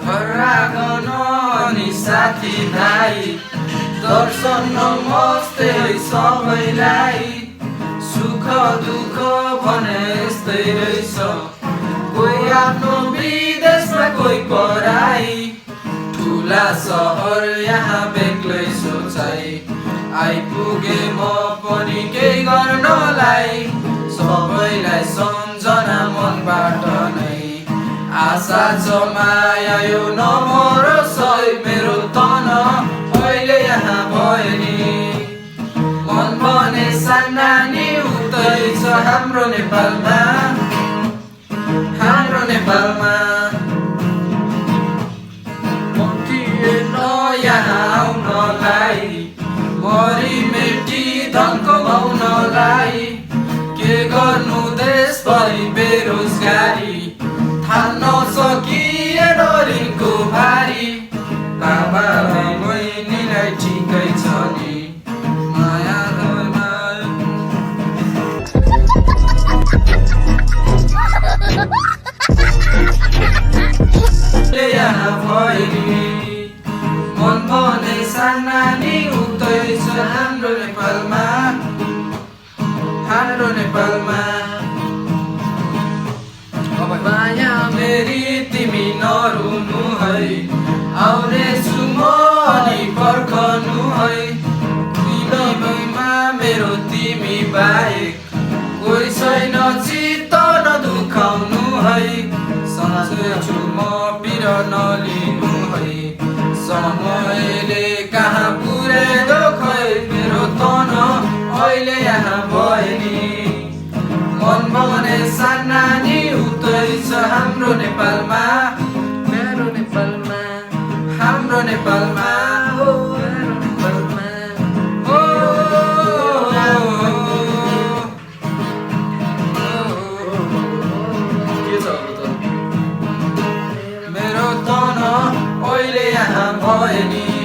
खरागन अनि साथी भाइ दर्शन नमस्ते सबैलाई सुख दुःख भने यस्तै रहेछ कोही आफ्नो विदेशमा कोही पराई ठुला सहर यहाँ बेग्लै सोचाइ आइपुगे म पनि केही गर्नलाई सबैलाई सम्झना मनबाट नै आशा जमाया यो नमरोस् मेरो तन अहिले यहाँ भयो नि मन भने सानानी उतै छ हाम्रो नेपालमा यहाँ आउनलाई मरि मेटी धन कमाउनलाई के गर्नु देशभरि बेरोजगारी थाल्न सकिएन ऋणको भारी बाबालाई बहिनीलाई ठिकै छ नि माया यहाँ भइनी मन भने सानानी उतै छ हाम्रो नेपालमा माया मेरी तिमी नरुनु है आउने छु म अनि पर्खनु है दिलैमा मेरो तिमी बाहेक कोही छैन चित्त नदुखाउनु है सम्झेछु म पिर नलिनु है समयले कहाँ पुर्याइदो खै मेरो तन अहिले यहाँ भयो नि मन भने सानानी उतै छ हाम्रो नेपालमा मेरो नेपालमा हाम्रो नेपालमा हो मेरो नेपालमा हो के छ मेरो तन अहिले यहाँ भयो नि